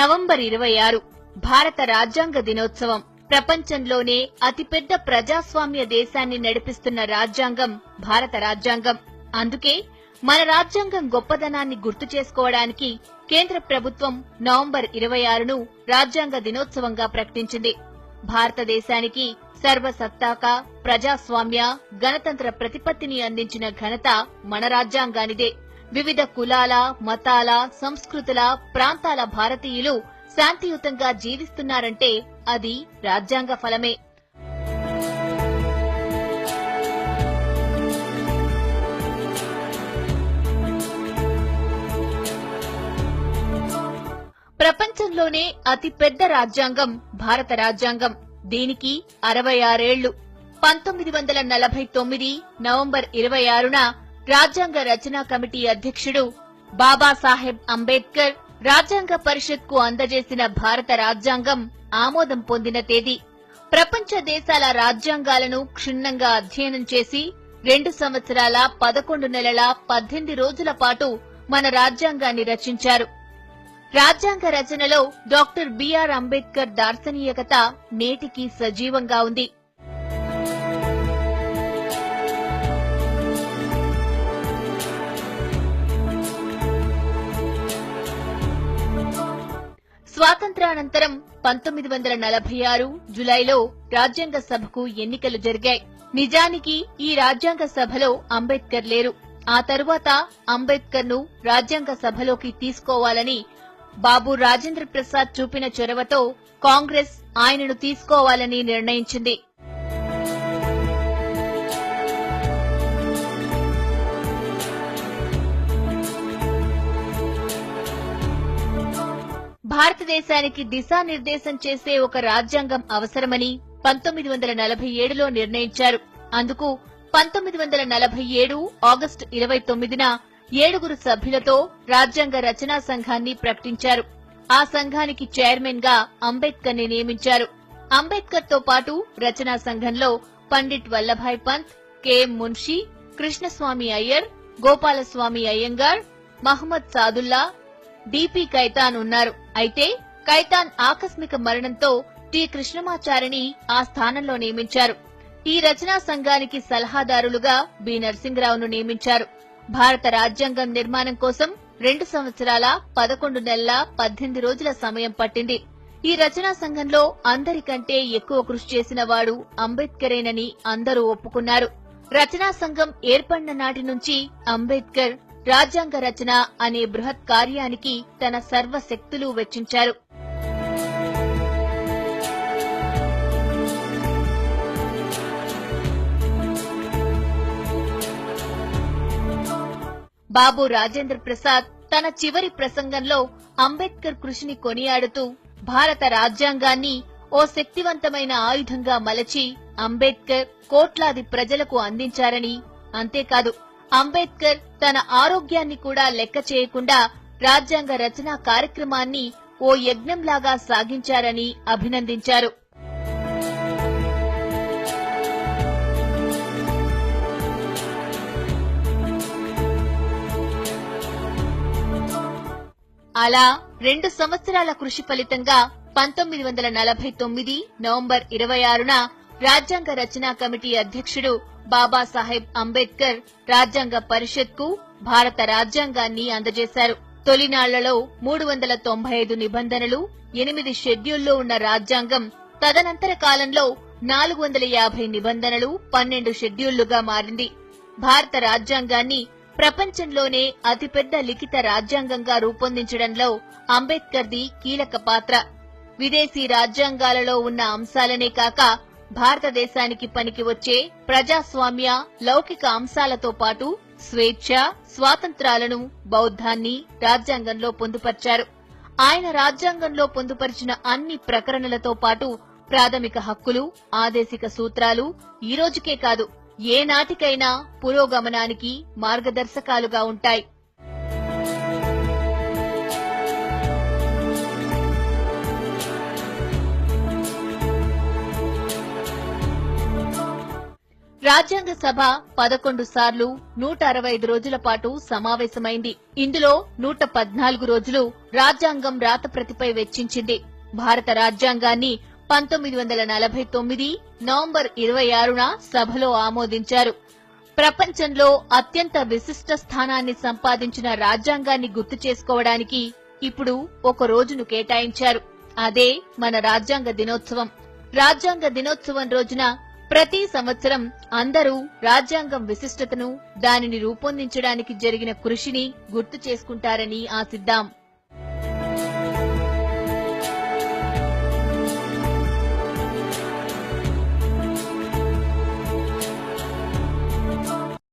November 26 భారత రాజ్యాంగ దినోత్సవం. ప్రపంచంలోనే అతిపెద్ద ప్రజాస్వామ్య దేశాన్ని నడిపిస్తున్న రాజ్యాంగం భారత రాజ్యాంగం. అందుకే మన రాజ్యాంగం గొప్పదనాన్ని గుర్తు చేసుకోవడానికి కేంద్ర ప్రభుత్వం నవంబర్ 26ను రాజ్యాంగ దినోత్సవంగా ప్రకటించింది. భారతదేశానికి సర్వసత్తాక ప్రజాస్వామ్య గణతంత్ర ప్రతిపత్తిని అందించిన ఘనత మన రాజ్యాంగానిదే. వివిధ కులాల, మతాల, సంస్కృతుల, ప్రాంతాల భారతీయులు శాంతియుతంగా జీవిస్తున్నారంటే అది రాజ్యాంగ ఫలమే. ప్రపంచంలోనే అతిపెద్ద రాజ్యాంగం భారత రాజ్యాంగం. దీనికి 66 ఏళ్లు. 1949 నవంబర్ 26న రాజ్యాంగ రచనా కమిటీ అధ్యక్షుడు బాబాసాహెబ్ అంబేద్కర్ రాజ్యాంగ పరిషత్కు అందజేసిన భారత రాజ్యాంగం ఆమోదం పొందిన తేదీ. ప్రపంచ దేశాల రాజ్యాంగాలను క్షుణ్ణంగా అధ్యయనం చేసి 2 సంవత్సరాల 11 నెలల 18 రోజుల పాటు మన రాజ్యాంగాన్ని రచించారు. రాజ్యాంగ రచనలో డాక్టర్ బిఆర్ అంబేద్కర్ దార్శనికత నేటికి సజీవంగా ఉంది. స్వాతంత్రానంతరం 1946 జులైలో రాజ్యాంగ సభకు ఎన్నికలు జరిగాయి. నిజానికి ఈ రాజ్యాంగ సభలో అంబేద్కర్ లేరు. ఆ తరువాత అంబేద్కర్ ను రాజ్యాంగ సభలోకి తీసుకోవాలని బాబు రాజేంద్ర ప్రసాద్ చూపిన చొరవతో కాంగ్రెస్ ఆయనను తీసుకోవాలని నిర్ణయించింది. భారతదేశానికి దిశానిర్దేశం చేసే ఒక రాజ్యాంగం అవసరమని 1947లో నిర్ణయించారు. అందుకు 1947 ఆగస్టు 29న 7 సభ్యులతో రాజ్యాంగ రచనా సంఘాన్ని ప్రకటించారు. ఆ సంఘానికి చైర్మన్ గా అంబేద్కర్ ని నియమించారు. అంబేద్కర్ తో పాటు రచనా సంఘంలో పండిట్ వల్లభాయ్ పంత్, కెఎం మున్షి, కృష్ణస్వామి అయ్యర్, గోపాలస్వామి అయ్యంగార్, మహమ్మద్ సాదుల్లా, డిపి కైతాన్ ఉన్నారు. అయితే కైతాన్ ఆకస్మిక మరణంతో టి కృష్ణమాచారిని ఆ స్థానంలో నియమించారు. ఈ రచనా సంఘానికి సలహాదారులుగా బి నరసింహరావును నియమించారు. భారత రాజ్యాంగం నిర్మాణం కోసం 2 సంవత్సరాల 11 నెలల 18 రోజుల సమయం పట్టింది. ఈ రచనా సంఘంలో అందరికంటే ఎక్కువ కృషి చేసిన వాడు అంబేద్కరేనని అందరూ ఒప్పుకున్నారు. రచనా సంఘం ఏర్పడిన నాటి నుంచి అంబేద్కర్ రాజ్యాంగ రచన అనే బృహత్ కార్యానికి తన సర్వశక్తులు వెచ్చించారు. బాబు రాజేంద్ర ప్రసాద్ తన చివరి ప్రసంగంలో అంబేద్కర్ కృషిని కొనియాడుతూ భారత రాజ్యాంగాన్ని ఓ శక్తివంతమైన ఆయుధంగా మలచి అంబేద్కర్ కోట్లాది ప్రజలకు అందించారని, అంతేకాదు అంబేద్కర్ తన ఆరోగ్యాన్ని కూడా లెక్క చేయకుండా రాజ్యాంగ రచనా కార్యక్రమాన్ని ఓ యజ్ఞంలాగా సాగించారని అభినందించారు. అలా 2 సంవత్సరాల కృషి ఫలితంగా 1949 నవంబర్ 26న రాజ్యాంగ రచనా కమిటీ అధ్యక్షుడు బాబాసాహెబ్ అంబేద్కర్ రాజ్యాంగ పరిషత్కు భారత రాజ్యాంగాన్ని అందజేశారు. తొలినాళ్లలో 395 నిబంధనలు, 8 షెడ్యూల్లో ఉన్న రాజ్యాంగం తదనంతర కాలంలో 450 నిబంధనలు, 12 షెడ్యూళ్లుగా మారింది. భారత రాజ్యాంగాన్ని ప్రపంచంలోనే అతిపెద్ద లిఖిత రాజ్యాంగంగా రూపొందించడంలో అంబేద్కర్ది కీలక పాత్ర. విదేశీ రాజ్యాంగాలలో ఉన్న అంశాలనే కాక భారతదేశానికి పనికి వచ్చే ప్రజాస్వామ్య, లౌకిక అంశాలతో పాటు స్వేచ్ఛ, స్వాతంత్రాలను, బౌద్ధాన్ని రాజ్యాంగంలో పొందుపర్చారు. ఆయన రాజ్యాంగంలో పొందుపరిచిన అన్ని ప్రకరణలతో పాటు ప్రాథమిక హక్కులు, ఆదేశిక సూత్రాలు ఈ రోజుకే కాదు ఏ నాటికైనా పురోగమనానికి మార్గదర్శకాలుగా ఉంటాయి. రాజ్యాంగ సభ 11 సార్లు 165 రోజుల పాటు సమావేశమైంది. ఇందులో 114 రోజులు రాజ్యాంగం రాతప్రతిపై వెచ్చించింది. భారత రాజ్యాంగాన్ని 1949 నవంబర్ 26న సభలో ఆమోదించారు. ప్రపంచంలో అత్యంత విశిష్ట స్థానాన్ని సంపాదించిన రాజ్యాంగాన్ని గుర్తు చేసుకోవడానికి ఇప్పుడు ఒక రోజును కేటాయించారు. అదే మన రాజ్యాంగ దినోత్సవం. రాజ్యాంగ దినోత్సవం రోజున ప్రతి సంవత్సరం అందరూ రాజ్యాంగం విశిష్టతను, దానిని రూపొందించడానికి జరిగిన కృషిని గుర్తు చేసుకుంటారని ఆశిద్దాం.